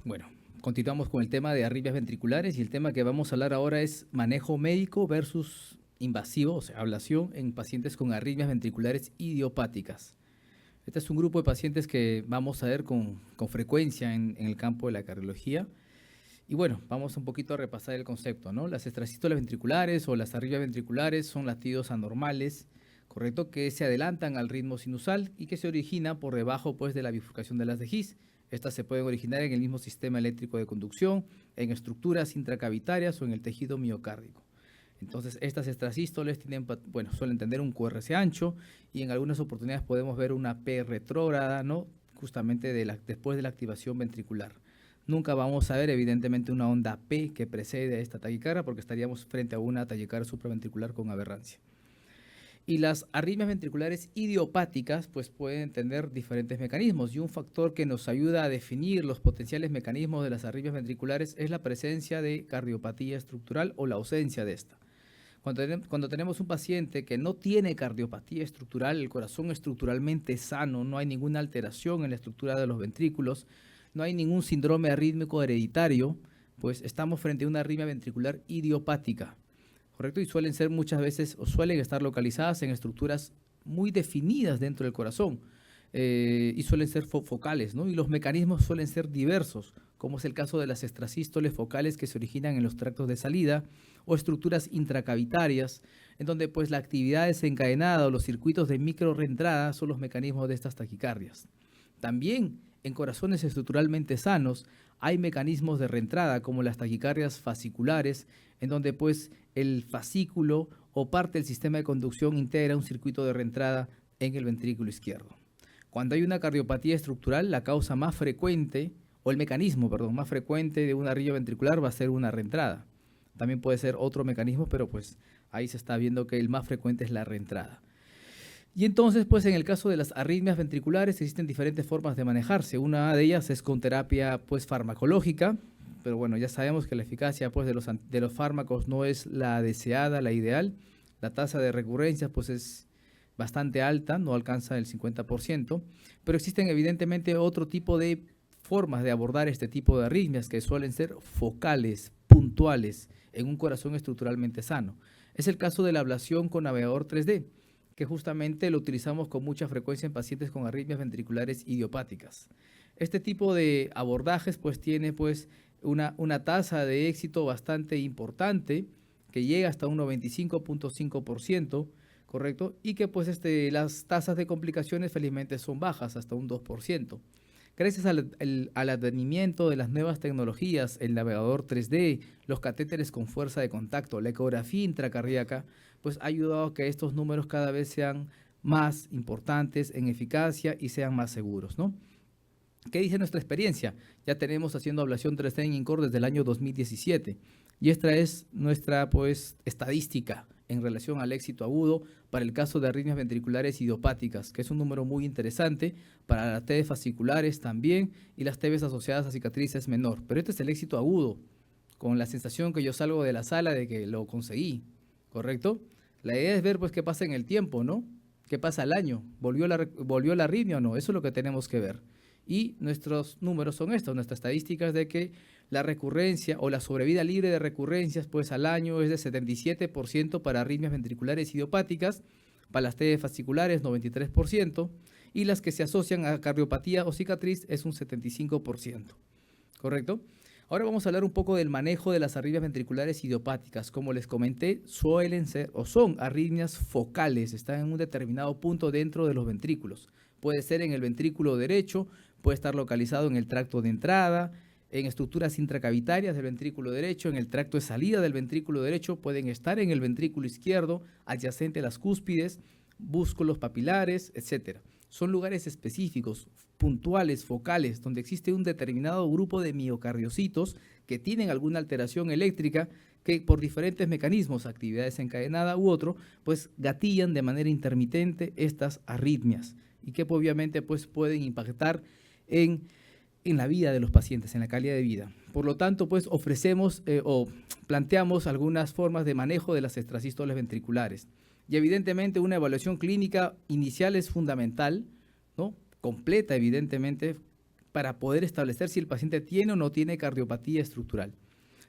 Bueno, continuamos con el tema de arritmias ventriculares y el tema que vamos a hablar ahora es manejo médico versus invasivo, o sea, ablación en pacientes con arritmias ventriculares idiopáticas. Este es un grupo de pacientes que vamos a ver con frecuencia en el campo de la cardiología. Y bueno, vamos un poquito a repasar el concepto, ¿no? Las extrasístoles ventriculares o las arritmias ventriculares son latidos anormales, ¿correcto? Que se adelantan al ritmo sinusal y que se origina por debajo, pues, de la bifurcación de las de His. Estas se pueden originar en el mismo sistema eléctrico de conducción, en estructuras intracavitarias o en el tejido miocárdico. Entonces, estas extrasístoles tienen, bueno, suelen tener un QRS ancho y en algunas oportunidades podemos ver una P retrógrada, ¿no? Justamente después de la activación ventricular. Nunca vamos a ver, evidentemente, una onda P que precede a esta taquicardia porque estaríamos frente a una taquicardia supraventricular con aberrancia. Y las arritmias ventriculares idiopáticas pues pueden tener diferentes mecanismos y un factor que nos ayuda a definir los potenciales mecanismos de las arritmias ventriculares es la presencia de cardiopatía estructural o la ausencia de esta. Cuando tenemos un paciente que no tiene cardiopatía estructural, el corazón estructuralmente sano, no hay ninguna alteración en la estructura de los ventrículos, no hay ningún síndrome arrítmico hereditario, pues estamos frente a una arritmia ventricular idiopática, ¿correcto? Y suelen ser muchas veces, o suelen estar localizadas en estructuras muy definidas dentro del corazón, y suelen ser focales, ¿no? Y los mecanismos suelen ser diversos, como es el caso de las extrasístoles focales que se originan en los tractos de salida o estructuras intracavitarias, en donde pues la actividad desencadenada o los circuitos de microrreentrada son los mecanismos de estas taquicardias. También en corazones estructuralmente sanos hay mecanismos de reentrada como las taquicardias fasciculares, en donde pues el fascículo o parte del sistema de conducción integra un circuito de reentrada en el ventrículo izquierdo. Cuando hay una cardiopatía estructural, la causa más frecuente, o el mecanismo, perdón, más frecuente de una arritmia ventricular va a ser una reentrada. También puede ser otro mecanismo, pero pues ahí se está viendo que el más frecuente es la reentrada. Y entonces, pues en el caso de las arritmias ventriculares existen diferentes formas de manejarse. Una de ellas es con terapia pues farmacológica, pero bueno, ya sabemos que la eficacia pues de los fármacos no es la deseada, la ideal. La tasa de recurrencias pues es bastante alta, no alcanza el 50%, pero existen evidentemente otro tipo de formas de abordar este tipo de arritmias que suelen ser focales, puntuales, en un corazón estructuralmente sano. Es el caso de la ablación con navegador 3D, que justamente lo utilizamos con mucha frecuencia en pacientes con arritmias ventriculares idiopáticas. Este tipo de abordajes pues tiene pues una tasa de éxito bastante importante, que llega hasta un 95.5%, ¿correcto? Y que pues las tasas de complicaciones felizmente son bajas, hasta un 2%. Gracias al advenimiento de las nuevas tecnologías, el navegador 3D, los catéteres con fuerza de contacto, la ecografía intracardíaca, pues ha ayudado a que estos números cada vez sean más importantes en eficacia y sean más seguros, ¿no? ¿Qué dice nuestra experiencia? Ya tenemos haciendo ablación 3D en INCOR desde el año 2017 y esta es nuestra pues estadística en relación al éxito agudo para el caso de arritmias ventriculares idiopáticas, que es un número muy interesante para las TB fasciculares también y las TBs asociadas a cicatrices menor. Pero este es el éxito agudo, con la sensación que yo salgo de la sala de que lo conseguí, ¿correcto? La idea es ver pues qué pasa en el tiempo, ¿no? ¿Qué pasa al año? ¿Volvió la arritmia o no? Eso es lo que tenemos que ver. Y nuestros números son estos, nuestras estadísticas de que la recurrencia o la sobrevida libre de recurrencias pues al año es de 77% para arritmias ventriculares idiopáticas, para las TB fasciculares 93% y las que se asocian a cardiopatía o cicatriz es un 75%, ¿correcto? Ahora vamos a hablar un poco del manejo de las arritmias ventriculares idiopáticas. Como les comenté, suelen ser o son arritmias focales, están en un determinado punto dentro de los ventrículos. Puede ser en el ventrículo derecho, puede estar localizado en el tracto de entrada, en estructuras intracavitarias del ventrículo derecho, en el tracto de salida del ventrículo derecho, pueden estar en el ventrículo izquierdo, adyacente a las cúspides, músculos papilares, etc. Son lugares específicos, puntuales, focales, donde existe un determinado grupo de miocardiocitos que tienen alguna alteración eléctrica que por diferentes mecanismos, actividad desencadenada u otro, pues gatillan de manera intermitente estas arritmias y que obviamente pues pueden impactar en la vida de los pacientes, en la calidad de vida. Por lo tanto, pues ofrecemos o planteamos algunas formas de manejo de las extrasístoles ventriculares. Y evidentemente una evaluación clínica inicial es fundamental, ¿no? Completa, evidentemente, para poder establecer si el paciente tiene o no tiene cardiopatía estructural.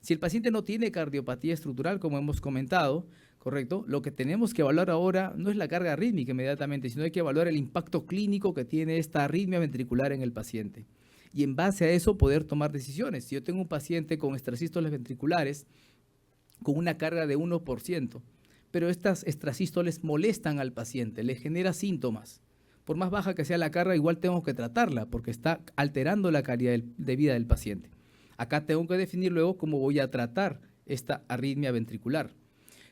Si el paciente no tiene cardiopatía estructural, como hemos comentado, ¿correcto? Lo que tenemos que evaluar ahora no es la carga rítmica inmediatamente, sino hay que evaluar el impacto clínico que tiene esta arritmia ventricular en el paciente. Y en base a eso poder tomar decisiones. Si yo tengo un paciente con extrasístoles ventriculares con una carga de 1%, pero estas extrasístoles molestan al paciente, le genera síntomas. Por más baja que sea la carga, igual tengo que tratarla porque está alterando la calidad de vida del paciente. Acá tengo que definir luego cómo voy a tratar esta arritmia ventricular.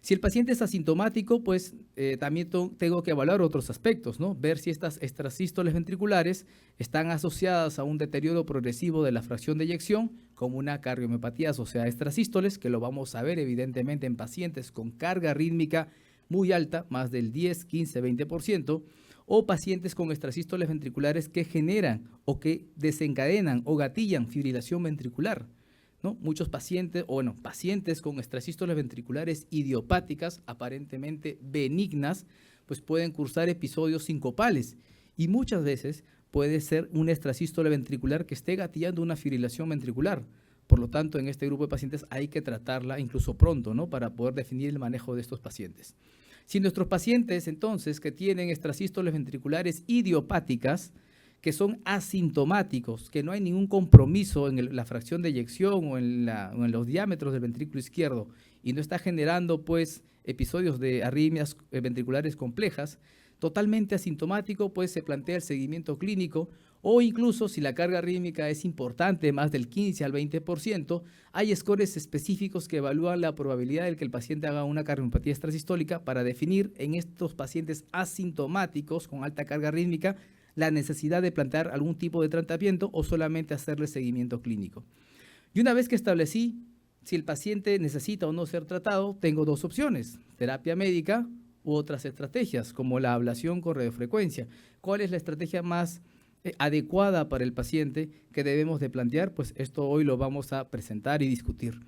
Si el paciente es asintomático, pues también tengo que evaluar otros aspectos, ¿no? Ver si estas extrasístoles ventriculares están asociadas a un deterioro progresivo de la fracción de eyección, como una cardiomiopatía asociada a extrasístoles, que lo vamos a ver evidentemente en pacientes con carga rítmica muy alta, más del 10, 15, 20%, o pacientes con extrasístoles ventriculares que generan o que desencadenan o gatillan fibrilación ventricular, ¿no? Muchos pacientes, pacientes con extrasístoles ventriculares idiopáticas, aparentemente benignas, pues pueden cursar episodios sincopales y muchas veces puede ser una extrasístole ventricular que esté gatillando una fibrilación ventricular. Por lo tanto, en este grupo de pacientes hay que tratarla incluso pronto, ¿no? Para poder definir el manejo de estos pacientes. Si nuestros pacientes, entonces, que tienen extrasístoles ventriculares idiopáticas, que son asintomáticos, que no hay ningún compromiso en la fracción de eyección o en los diámetros del ventrículo izquierdo y no está generando pues episodios de arritmias ventriculares complejas, totalmente asintomático, pues se plantea el seguimiento clínico o incluso si la carga rítmica es importante, más del 15 al 20%, hay scores específicos que evalúan la probabilidad de que el paciente haga una cardiomiopatía extrasistólica para definir en estos pacientes asintomáticos con alta carga rítmica la necesidad de plantear algún tipo de tratamiento o solamente hacerle seguimiento clínico. Y una vez que establecí si el paciente necesita o no ser tratado, tengo dos opciones, terapia médica u otras estrategias, como la ablación con radiofrecuencia. ¿Cuál es la estrategia más adecuada para el paciente que debemos de plantear? Pues esto hoy lo vamos a presentar y discutir.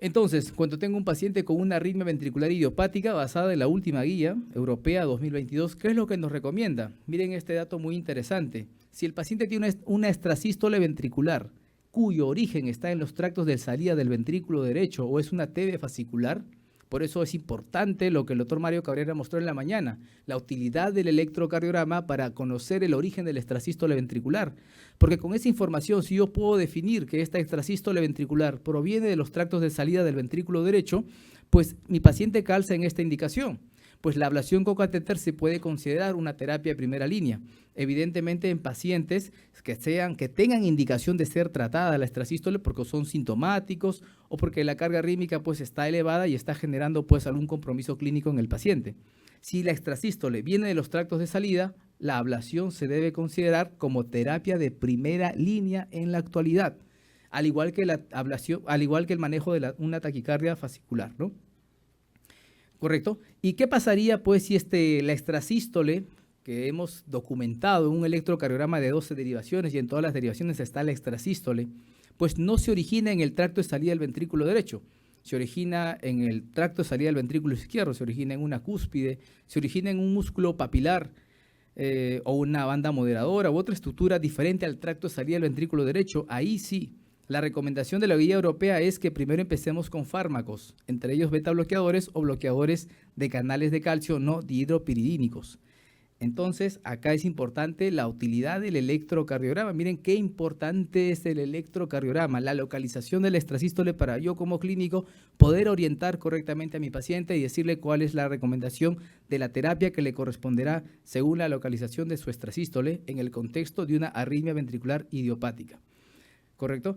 Entonces, cuando tengo un paciente con una arritmia ventricular idiopática basada en la última guía europea 2022, ¿qué es lo que nos recomienda? Miren este dato muy interesante. Si el paciente tiene una extrasístole ventricular cuyo origen está en los tractos de salida del ventrículo derecho o es una TB fascicular, por eso es importante lo que el doctor Mario Cabrera mostró en la mañana, la utilidad del electrocardiograma para conocer el origen del extrasístole ventricular. Porque con esa información, si yo puedo definir que esta extrasístole ventricular proviene de los tractos de salida del ventrículo derecho, pues mi paciente calza en esta indicación. Pues la ablación con catéter se puede considerar una terapia de primera línea. Evidentemente en pacientes que tengan indicación de ser tratada la extrasístole porque son sintomáticos o porque la carga rítmica pues está elevada y está generando pues algún compromiso clínico en el paciente. Si la extrasístole viene de los tractos de salida, la ablación se debe considerar como terapia de primera línea en la actualidad, al igual que la ablación, al igual que el manejo de una taquicardia fascicular, ¿no? ¿Correcto? ¿Y qué pasaría pues si la extrasístole, que hemos documentado en un electrocardiograma de 12 derivaciones y en todas las derivaciones está la extrasístole, pues no se origina en el tracto de salida del ventrículo derecho, se origina en el tracto de salida del ventrículo izquierdo, se origina en una cúspide, se origina en un músculo papilar o una banda moderadora u otra estructura diferente al tracto de salida del ventrículo derecho, ahí sí. La recomendación de la guía europea es que primero empecemos con fármacos, entre ellos beta bloqueadores o bloqueadores de canales de calcio no dihidropiridínicos. Entonces, acá es importante la utilidad del electrocardiograma. Miren qué importante es el electrocardiograma, la localización del extrasístole para yo como clínico poder orientar correctamente a mi paciente y decirle cuál es la recomendación de la terapia que le corresponderá según la localización de su extrasístole en el contexto de una arritmia ventricular idiopática. ¿Correcto?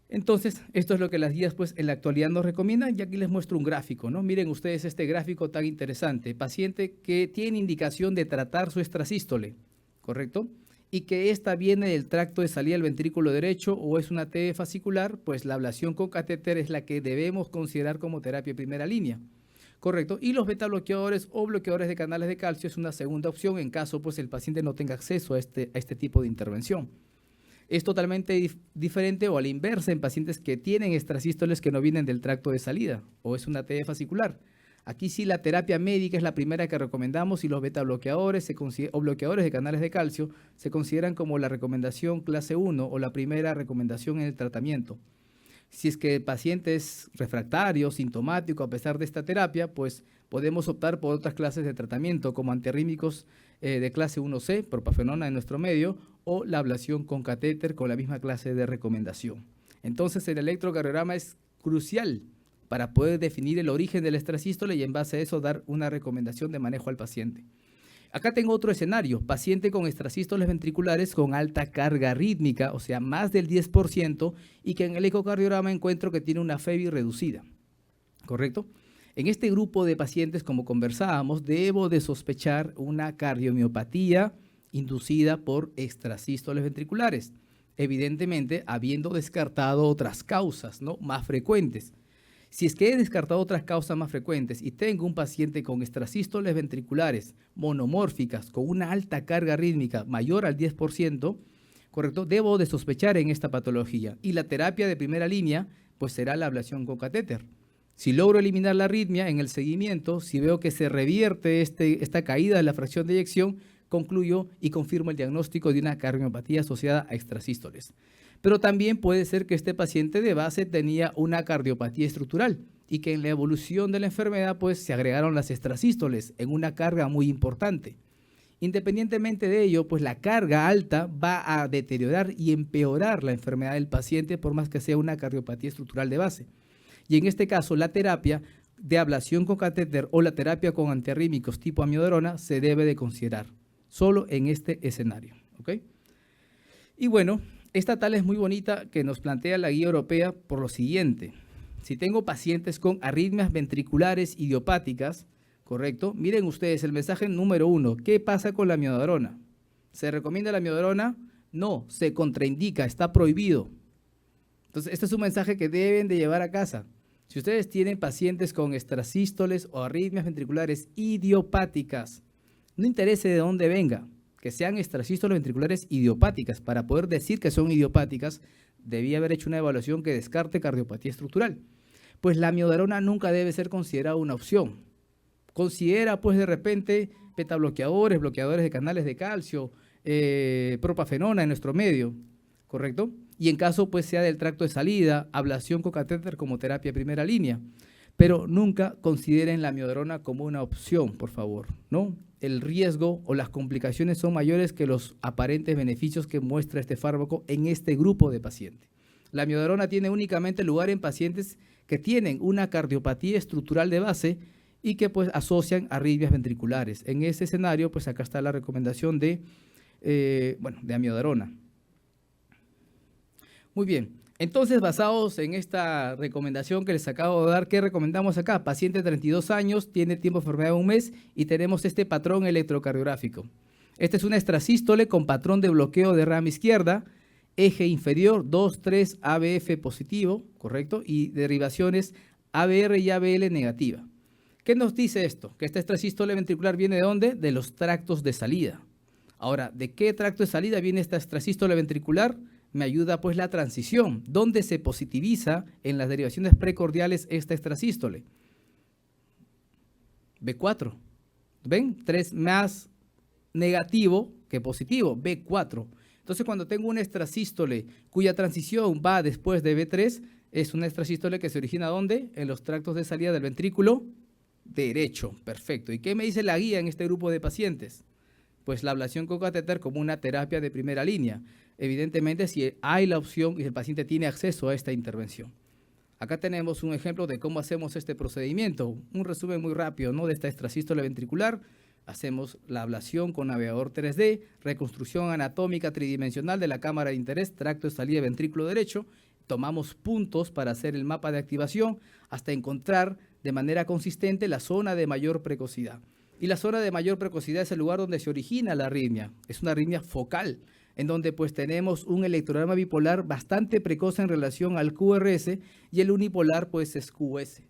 Entonces, esto es lo que las guías pues en la actualidad nos recomiendan y aquí les muestro un gráfico, ¿no? Miren ustedes este gráfico tan interesante. Paciente que tiene indicación de tratar su extrasístole, ¿correcto? Y que esta viene del tracto de salida del ventrículo derecho o es una TB fascicular, pues la ablación con catéter es la que debemos considerar como terapia de primera línea, ¿correcto? Y los beta bloqueadores o bloqueadores de canales de calcio es una segunda opción en caso pues el paciente no tenga acceso a este tipo de intervención. Es totalmente diferente o a la inversa en pacientes que tienen extrasístoles que no vienen del tracto de salida o es una TB fascicular. Aquí sí la terapia médica es la primera que recomendamos y los beta bloqueadores o bloqueadores de canales de calcio se consideran como la recomendación clase 1 o la primera recomendación en el tratamiento. Si es que el paciente es refractario, sintomático a pesar de esta terapia, pues podemos optar por otras clases de tratamiento como antiarrítmicos de clase 1C, propafenona en nuestro medio, o la ablación con catéter con la misma clase de recomendación. Entonces el electrocardiograma es crucial para poder definir el origen del extrasístole y en base a eso dar una recomendación de manejo al paciente. Acá tengo otro escenario, paciente con extrasístoles ventriculares con alta carga rítmica, o sea, más del 10%, y que en el ecocardiograma encuentro que tiene una FEBI reducida, ¿correcto? En este grupo de pacientes, como conversábamos, debo de sospechar una cardiomiopatía inducida por extrasístoles ventriculares, evidentemente habiendo descartado otras causas, ¿no?, más frecuentes. Si es que he descartado otras causas más frecuentes y tengo un paciente con extrasístoles ventriculares monomórficas con una alta carga rítmica mayor al 10%, ¿correcto?, debo de sospechar en esta patología. Y la terapia de primera línea, pues será la ablación con catéter. Si logro eliminar la arritmia en el seguimiento, si veo que se revierte esta caída de la fracción de eyección, concluyo y confirmo el diagnóstico de una cardiomiopatía asociada a extrasístoles. Pero también puede ser que este paciente de base tenía una cardiopatía estructural y que en la evolución de la enfermedad pues se agregaron las extrasístoles en una carga muy importante. Independientemente de ello, pues la carga alta va a deteriorar y empeorar la enfermedad del paciente por más que sea una cardiopatía estructural de base. Y en este caso la terapia de ablación con catéter o la terapia con antiarrítmicos tipo amiodarona se debe de considerar solo en este escenario, ¿ok? Y bueno, esta tabla es muy bonita que nos plantea la guía europea por lo siguiente. Si tengo pacientes con arritmias ventriculares idiopáticas, ¿correcto? Miren ustedes el mensaje número 1. ¿Qué pasa con la amiodarona? ¿Se recomienda la amiodarona? No, se contraindica, está prohibido. Entonces, este es un mensaje que deben de llevar a casa. Si ustedes tienen pacientes con extrasístoles o arritmias ventriculares idiopáticas, no interese de dónde venga, que sean extrasístoles ventriculares idiopáticas. Para poder decir que son idiopáticas, debía haber hecho una evaluación que descarte cardiopatía estructural. Pues la amiodarona nunca debe ser considerada una opción. Considera, pues, de repente, betabloqueadores, bloqueadores de canales de calcio, propafenona en nuestro medio, ¿correcto? Y en caso, pues, sea del tracto de salida, ablación con catéter como terapia primera línea. Pero nunca consideren la amiodarona como una opción, por favor, ¿no? El riesgo o las complicaciones son mayores que los aparentes beneficios que muestra este fármaco en este grupo de pacientes. La amiodarona tiene únicamente lugar en pacientes que tienen una cardiopatía estructural de base y que pues asocian arritmias ventriculares. En ese escenario, pues acá está la recomendación de amiodarona. Muy bien. Entonces, basados en esta recomendación que les acabo de dar, ¿qué recomendamos acá? Paciente de 32 años, tiene tiempo de enfermedad de un mes y tenemos este patrón electrocardiográfico. Este es una extrasístole con patrón de bloqueo de rama izquierda, eje inferior 2,3 ABF positivo, ¿correcto? Y derivaciones ABR y ABL negativa. ¿Qué nos dice esto? Que esta extrasístole ventricular viene ¿de dónde? De los tractos de salida. Ahora, ¿de qué tracto de salida viene esta extrasístole ventricular? Me ayuda pues la transición, donde se positiviza en las derivaciones precordiales esta extrasístole. B4. ¿Ven? 3 más negativo que positivo, B4. Entonces, cuando tengo una extrasístole cuya transición va después de B3, es una extrasístole que se origina ¿dónde? En los tractos de salida del ventrículo derecho. Perfecto. ¿Y qué me dice la guía en este grupo de pacientes? Pues la ablación con catéter como una terapia de primera línea. Evidentemente, si hay la opción y el paciente tiene acceso a esta intervención. Acá tenemos un ejemplo de cómo hacemos este procedimiento. Un resumen muy rápido, ¿no?, de esta extrasístole ventricular. Hacemos la ablación con navegador 3D, reconstrucción anatómica tridimensional de la cámara de interés, tracto de salida ventrículo derecho. Tomamos puntos para hacer el mapa de activación hasta encontrar de manera consistente la zona de mayor precocidad. Y la zona de mayor precocidad es el lugar donde se origina la arritmia. Es una arritmia focal, en donde pues tenemos un electrocardiograma bipolar bastante precoz en relación al QRS y el unipolar pues es QS.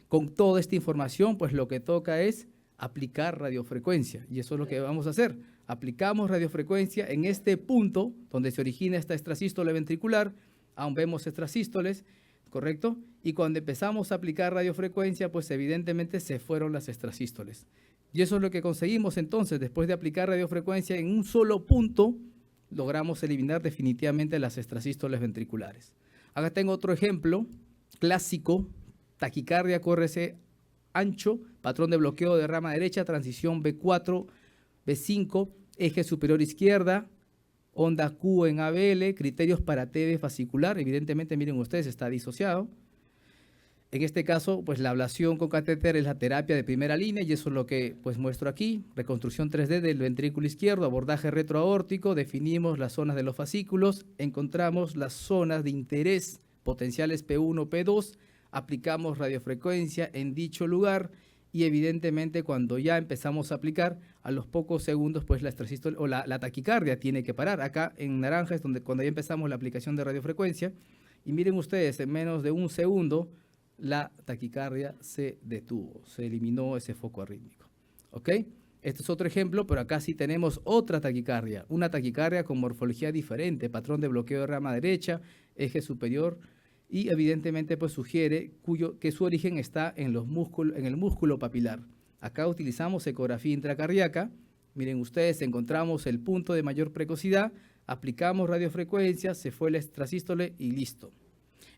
Con toda esta información pues lo que toca es aplicar radiofrecuencia y eso es lo que vamos a hacer. Aplicamos radiofrecuencia en este punto donde se origina esta extrasístole ventricular, aún vemos extrasístoles, ¿correcto? Y cuando empezamos a aplicar radiofrecuencia, pues evidentemente se fueron las extrasístoles. Y eso es lo que conseguimos entonces, después de aplicar radiofrecuencia en un solo punto, logramos eliminar definitivamente las extrasístoles ventriculares. Acá tengo otro ejemplo clásico, taquicardia, QRS ancho, patrón de bloqueo de rama derecha, transición B4, B5, eje superior izquierda, onda Q en ABL, criterios para TB fascicular, evidentemente miren ustedes está disociado. En este caso, pues la ablación con catéter es la terapia de primera línea y eso es lo que pues muestro aquí. Reconstrucción 3D del ventrículo izquierdo, abordaje retroaórtico, definimos las zonas de los fascículos, encontramos las zonas de interés potenciales P1, P2, aplicamos radiofrecuencia en dicho lugar y evidentemente cuando ya empezamos a aplicar, a los pocos segundos pues la extrasístole o la taquicardia tiene que parar. Acá en naranja es donde cuando ya empezamos la aplicación de radiofrecuencia y miren ustedes, en menos de un segundo la taquicardia se detuvo, se eliminó ese foco arrítmico. ¿Ok? Este es otro ejemplo, pero acá sí tenemos otra taquicardia, una taquicardia con morfología diferente, patrón de bloqueo de rama derecha, eje superior, y evidentemente pues sugiere que su origen está en el músculo papilar. Acá utilizamos ecografía intracardíaca, miren ustedes, encontramos el punto de mayor precocidad, aplicamos radiofrecuencia, se fue la extrasístole y listo.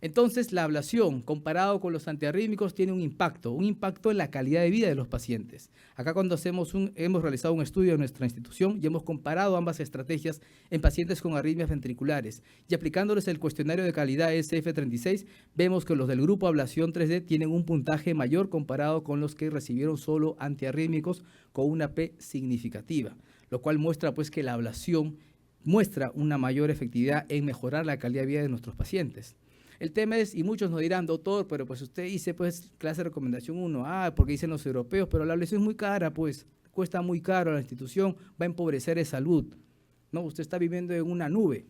Entonces, la ablación, comparado con los antiarrítmicos, tiene un impacto en la calidad de vida de los pacientes. Acá cuando hemos realizado un estudio en nuestra institución y hemos comparado ambas estrategias en pacientes con arritmias ventriculares y aplicándoles el cuestionario de calidad SF36, vemos que los del grupo ablación 3D tienen un puntaje mayor comparado con los que recibieron solo antiarrítmicos con una P significativa, lo cual muestra pues que la ablación muestra una mayor efectividad en mejorar la calidad de vida de nuestros pacientes. El tema es, y muchos nos dirán, doctor, pero pues usted dice, pues, clase de recomendación 1, porque dicen los europeos, pero la ablación es muy cara, pues, cuesta muy caro a la institución, va a empobrecer de salud. No, usted está viviendo en una nube.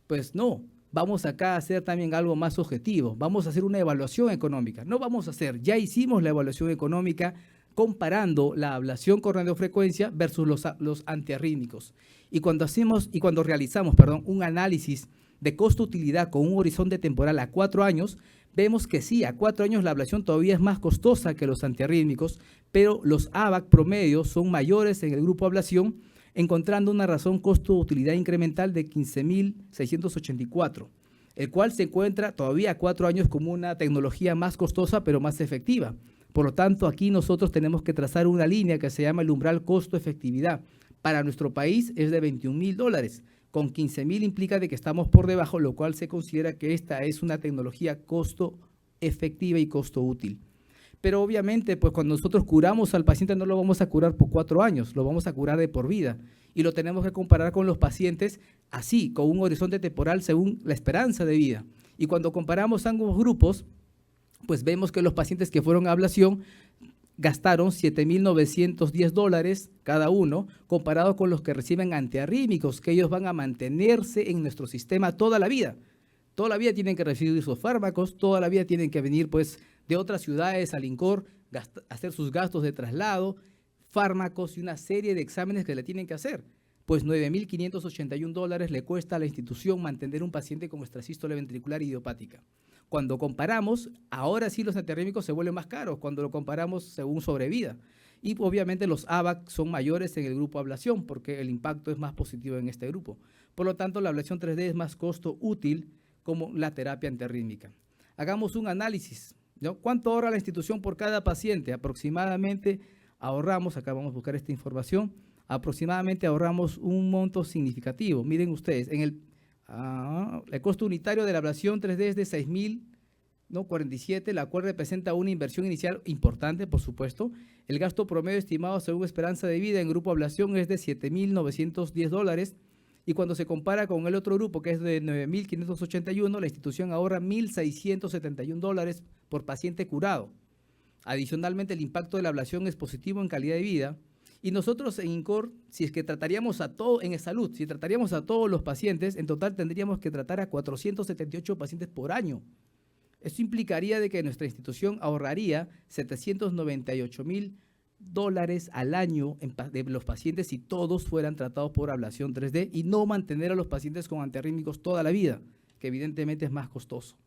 Pues no, vamos acá a hacer también algo más objetivo, vamos a hacer una evaluación económica. No vamos a hacer, ya hicimos la evaluación económica comparando la ablación con radiofrecuencia versus los antiarrítmicos. Y cuando realizamos un análisis de costo-utilidad con un horizonte temporal a 4 años, vemos que sí, a 4 años la ablación todavía es más costosa que los antiarrítmicos, pero los ABAC promedios son mayores en el grupo ablación, encontrando una razón costo-utilidad incremental de 15.684, el cual se encuentra todavía a 4 años como una tecnología más costosa pero más efectiva. Por lo tanto, aquí nosotros tenemos que trazar una línea que se llama el umbral costo-efectividad. Para nuestro país es de $21,000. Con 15.000 implica de que estamos por debajo, lo cual se considera que esta es una tecnología costo efectiva y costo útil. Pero obviamente, pues cuando nosotros curamos al paciente no lo vamos a curar por 4 años, lo vamos a curar de por vida. Y lo tenemos que comparar con los pacientes así, con un horizonte temporal según la esperanza de vida. Y cuando comparamos ambos grupos, pues vemos que los pacientes que fueron a ablación gastaron $7.910 cada uno, comparado con los que reciben antiarrítmicos, que ellos van a mantenerse en nuestro sistema toda la vida. Toda la vida tienen que recibir sus fármacos, toda la vida tienen que venir pues de otras ciudades al INCOR, hacer sus gastos de traslado, fármacos y una serie de exámenes que le tienen que hacer. Pues $9.581 le cuesta a la institución mantener un paciente con extrasístole ventricular idiopática. Cuando comparamos, ahora sí los antiarrítmicos se vuelven más caros cuando lo comparamos según sobrevida. Y obviamente los ABAC son mayores en el grupo ablación porque el impacto es más positivo en este grupo. Por lo tanto, la ablación 3D es más costo útil como la terapia antiarrítmica. Hagamos un análisis, ¿no? ¿Cuánto ahorra la institución por cada paciente? Aproximadamente ahorramos, acá vamos a buscar esta información, aproximadamente ahorramos un monto significativo. Miren ustedes, en el costo unitario de la ablación 3D es de 6.047, la cual representa una inversión inicial importante, por supuesto. El gasto promedio estimado según esperanza de vida en grupo ablación es de $7.910, y cuando se compara con el otro grupo, que es de 9.581, la institución ahorra $1.671 por paciente curado. Adicionalmente, el impacto de la ablación es positivo en calidad de vida. Y nosotros en INCOR, si es que trataríamos a todo en salud, si trataríamos a todos los pacientes, en total tendríamos que tratar a 478 pacientes por año. Esto implicaría de que nuestra institución ahorraría $798,000 al año de los pacientes si todos fueran tratados por ablación 3D y no mantener a los pacientes con antiarrítmicos toda la vida, que evidentemente es más costoso.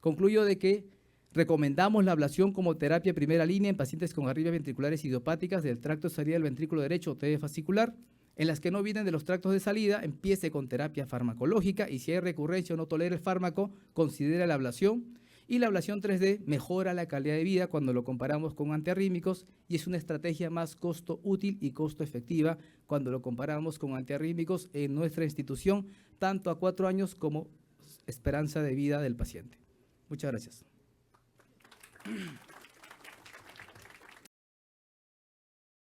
Concluyo de que recomendamos la ablación como terapia primera línea en pacientes con arritmias ventriculares idiopáticas del tracto de salida del ventrículo derecho o TB fascicular. En las que no vienen de los tractos de salida, empiece con terapia farmacológica y si hay recurrencia o no tolera el fármaco, considera la ablación. Y la ablación 3D mejora la calidad de vida cuando lo comparamos con antiarrítmicos y es una estrategia más costo útil y costo efectiva cuando lo comparamos con antiarrítmicos en nuestra institución, tanto a 4 años como esperanza de vida del paciente. Muchas gracias.